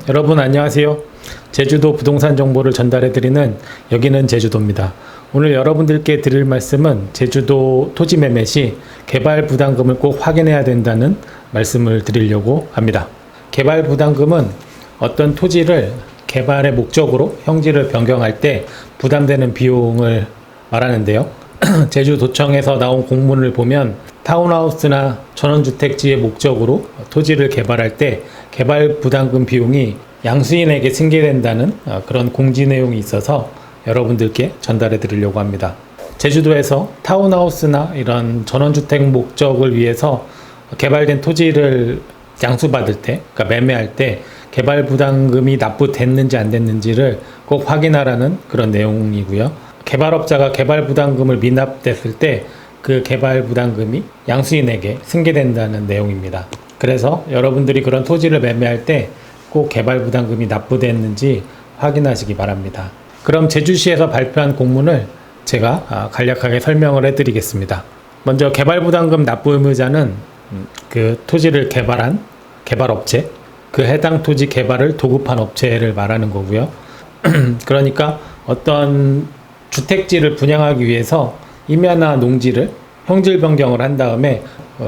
여러분 안녕하세요. 제주도 부동산 정보를 전달해드리는 여기는 제주도입니다. 오늘 여러분들께 드릴 말씀은 제주도 토지 매매 시 개발 부담금을 꼭 확인해야 된다는 말씀을 드리려고 합니다. 개발 부담금은 어떤 토지를 개발의 목적으로 형질을 변경할 때 부담되는 비용을 말하는데요. 제주도청에서 나온 공문을 보면 타운하우스나 전원주택지의 목적으로 토지를 개발할 때 개발 부담금 비용이 양수인에게 승계된다는 그런 공지 내용이 있어서 여러분들께 전달해 드리려고 합니다. 제주도에서 타운하우스나 이런 전원주택 목적을 위해서 개발된 토지를 양수받을 때, 그러니까 매매할 때 개발 부담금이 납부됐는지 안 됐는지를 꼭 확인하라는 그런 내용이고요. 개발업자가 개발 부담금을 미납됐을 때 그 개발 부담금이 양수인에게 승계된다는 내용입니다. 그래서 여러분들이 그런 토지를 매매할 때 꼭 개발 부담금이 납부됐는지 확인하시기 바랍니다. 그럼 제주시에서 발표한 공문을 제가 간략하게 설명을 해드리겠습니다. 먼저 개발 부담금 납부 의무자는 그 토지를 개발한 개발업체, 그 해당 토지 개발을 도급한 업체를 말하는 거고요. 그러니까 어떤 주택지를 분양하기 위해서 임야나 농지를 형질 변경을 한 다음에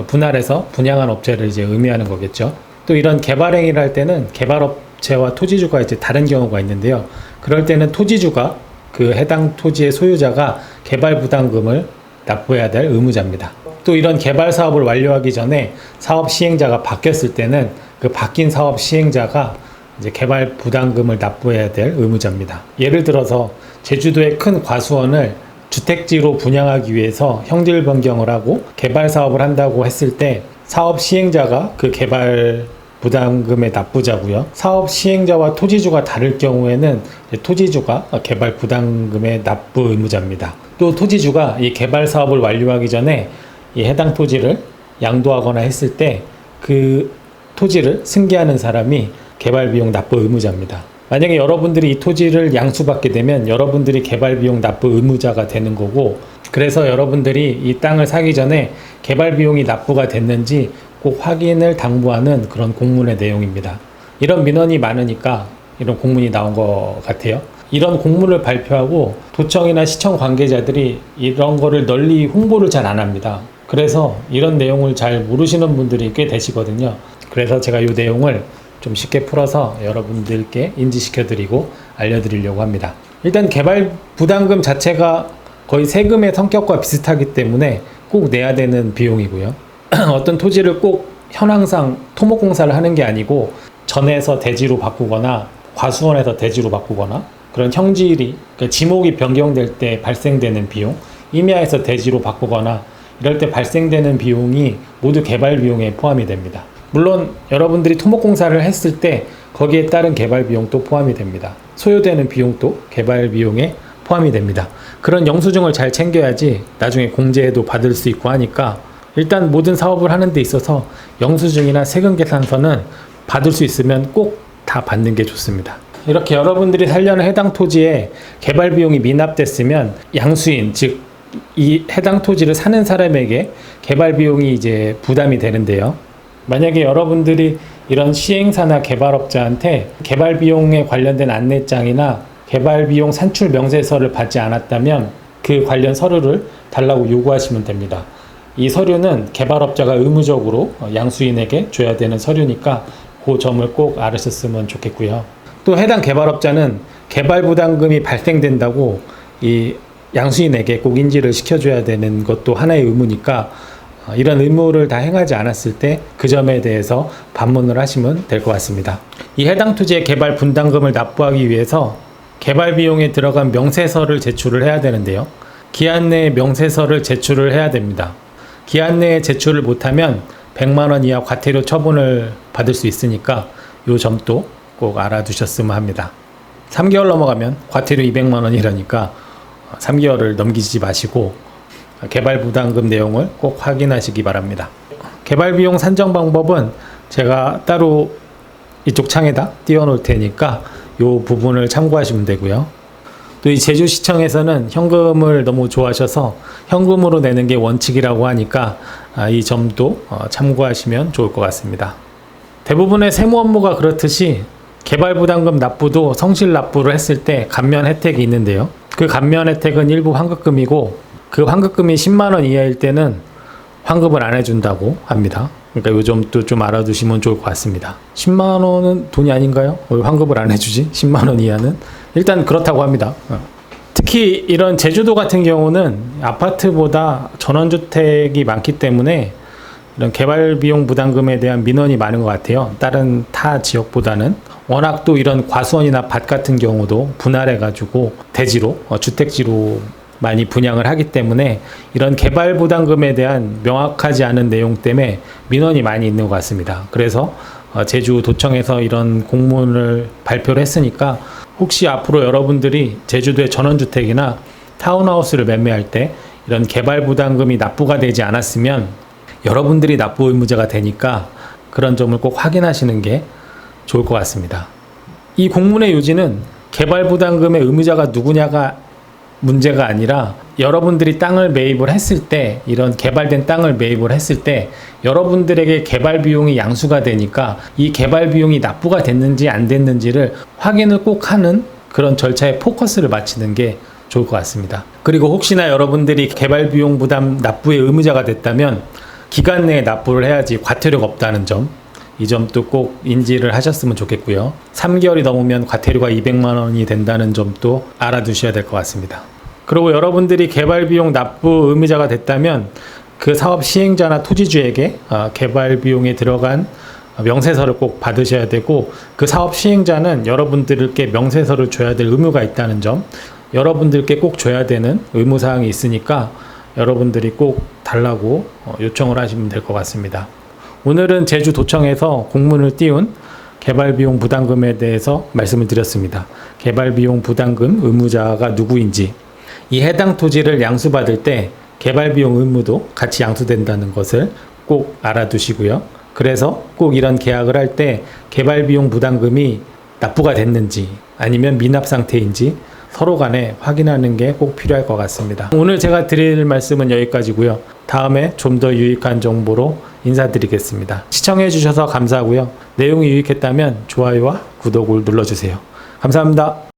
분할해서 분양한 업체를 이제 의미하는 거겠죠. 또 이런 개발 행위를 할 때는 개발업체와 토지주가 이제 다른 경우가 있는데요. 그럴 때는 토지주가 그 해당 토지의 소유자가 개발 부담금을 납부해야 될 의무자입니다. 또 이런 개발 사업을 완료하기 전에 사업 시행자가 바뀌었을 때는 그 바뀐 사업 시행자가 이제 개발 부담금을 납부해야 될 의무자입니다. 예를 들어서 제주도의 큰 과수원을 주택지로 분양하기 위해서 형질 변경을 하고 개발 사업을 한다고 했을 때 사업 시행자가 그 개발 부담금의 납부자고요. 사업 시행자와 토지주가 다를 경우에는 토지주가 개발 부담금의 납부 의무자입니다. 또 토지주가 이 개발 사업을 완료하기 전에 이 해당 토지를 양도하거나 했을 때 그 토지를 승계하는 사람이 개발 비용 납부 의무자입니다. 만약에 여러분들이 이 토지를 양수받게 되면 여러분들이 개발 비용 납부 의무자가 되는 거고, 그래서 여러분들이 이 땅을 사기 전에 개발 비용이 납부가 됐는지 꼭 확인을 당부하는 그런 공문의 내용입니다. 이런 민원이 많으니까 이런 공문이 나온 것 같아요. 이런 공문을 발표하고 도청이나 시청 관계자들이 이런 거를 널리 홍보를 잘 안 합니다. 그래서 이런 내용을 잘 모르시는 분들이 꽤 되시거든요. 그래서 제가 이 내용을 좀 쉽게 풀어서 여러분들께 인지시켜드리고 알려드리려고 합니다. 일단 개발 부담금 자체가 거의 세금의 성격과 비슷하기 때문에 꼭 내야 되는 비용이고요. 어떤 토지를 꼭 현황상 토목공사를 하는 게 아니고 전에서 대지로 바꾸거나 과수원에서 대지로 바꾸거나 그런 형질이, 그러니까 지목이 변경될 때 발생되는 비용, 임야에서 대지로 바꾸거나 이럴 때 발생되는 비용이 모두 개발 비용에 포함이 됩니다. 물론 여러분들이 토목공사를 했을 때 거기에 따른 개발 비용도 포함이 됩니다. 소요되는 비용도 개발 비용에 포함이 됩니다. 그런 영수증을 잘 챙겨야지 나중에 공제도 받을 수 있고 하니까 일단 모든 사업을 하는 데 있어서 영수증이나 세금 계산서는 받을 수 있으면 꼭 다 받는 게 좋습니다. 이렇게 여러분들이 살려는 해당 토지에 개발 비용이 미납됐으면 양수인, 즉 이 해당 토지를 사는 사람에게 개발 비용이 이제 부담이 되는데요. 만약에 여러분들이 이런 시행사나 개발업자한테 개발 비용에 관련된 안내장이나 개발 비용 산출 명세서를 받지 않았다면 그 관련 서류를 달라고 요구하시면 됩니다. 이 서류는 개발업자가 의무적으로 양수인에게 줘야 되는 서류니까 그 점을 꼭 알으셨으면 좋겠고요. 또 해당 개발업자는 개발 부담금이 발생된다고 이 양수인에게 꼭 인지를 시켜줘야 되는 것도 하나의 의무니까 이런 의무를 다 행하지 않았을 때 그 점에 대해서 반문을 하시면 될 것 같습니다. 이 해당 토지의 개발 분담금을 납부하기 위해서 개발 비용에 들어간 명세서를 제출을 해야 되는데요. 기한 내에 명세서를 제출을 해야 됩니다. 기한 내에 제출을 못하면 100만 원 이하 과태료 처분을 받을 수 있으니까 이 점도 꼭 알아두셨으면 합니다. 3개월 넘어가면 과태료 200만 원이라니까 3개월을 넘기지 마시고 개발 부담금 내용을 꼭 확인하시기 바랍니다. 개발 비용 산정 방법은 제가 따로 이쪽 창에다 띄워 놓을 테니까 이 부분을 참고하시면 되고요. 또 이 제주시청에서는 현금을 너무 좋아하셔서 현금으로 내는 게 원칙이라고 하니까 이 점도 참고하시면 좋을 것 같습니다. 대부분의 세무 업무가 그렇듯이 개발부담금 납부도 성실 납부를 했을 때 감면 혜택이 있는데요. 그 감면 혜택은 일부 환급금이고 그 환급금이 10만 원 이하일 때는 환급을 안 해준다고 합니다. 그러니까 요 점도 좀 알아두시면 좋을 것 같습니다. 10만 원은 돈이 아닌가요? 왜 환급을 안 해주지? 10만 원 이하는? 일단 그렇다고 합니다. 특히 이런 제주도 같은 경우는 아파트보다 전원주택이 많기 때문에 이런 개발비용 부담금에 대한 민원이 많은 것 같아요. 다른 타 지역보다는. 워낙 또 이런 과수원이나 밭 같은 경우도 분할해가지고 대지로, 주택지로 많이 분양을 하기 때문에 이런 개발 부담금에 대한 명확하지 않은 내용 때문에 민원이 많이 있는 것 같습니다. 그래서 제주도청에서 이런 공문을 발표를 했으니까 혹시 앞으로 여러분들이 제주도의 전원주택이나 타운하우스를 매매할 때 이런 개발 부담금이 납부가 되지 않았으면 여러분들이 납부 의무자가 되니까 그런 점을 꼭 확인하시는 게 좋을 것 같습니다. 이 공문의 요지는 개발 부담금의 의무자가 누구냐가 문제가 아니라 여러분들이 땅을 매입을 했을 때 이런 개발된 땅을 매입을 했을 때 여러분들에게 개발 비용이 양수가 되니까 이 개발 비용이 납부가 됐는지 안 됐는지를 확인을 꼭 하는 그런 절차에 포커스를 맞추는 게 좋을 것 같습니다. 그리고 혹시나 여러분들이 개발 비용 부담 납부의 의무자가 됐다면 기간 내에 납부를 해야지 과태료가 없다는 점, 이 점도 꼭 인지를 하셨으면 좋겠고요. 3개월이 넘으면 과태료가 200만 원이 된다는 점도 알아두셔야 될 것 같습니다. 그리고 여러분들이 개발비용 납부 의무자가 됐다면 그 사업 시행자나 토지주에게 개발 비용에 들어간 명세서를 꼭 받으셔야 되고 그 사업 시행자는 여러분들께 명세서를 줘야 될 의무가 있다는 점, 여러분들께 꼭 줘야 되는 의무사항이 있으니까 여러분들이 꼭 달라고 요청을 하시면 될 것 같습니다. 오늘은 제주도청에서 공문을 띄운 개발비용 부담금에 대해서 말씀을 드렸습니다. 개발비용 부담금 의무자가 누구인지, 이 해당 토지를 양수받을 때 개발비용 의무도 같이 양수된다는 것을 꼭 알아두시고요. 그래서 꼭 이런 계약을 할 때 개발비용 부담금이 납부가 됐는지 아니면 미납 상태인지 서로 간에 확인하는 게 꼭 필요할 것 같습니다. 오늘 제가 드릴 말씀은 여기까지고요. 다음에 좀 더 유익한 정보로 인사드리겠습니다. 시청해 주셔서 감사하고요. 내용이 유익했다면 좋아요와 구독을 눌러주세요. 감사합니다.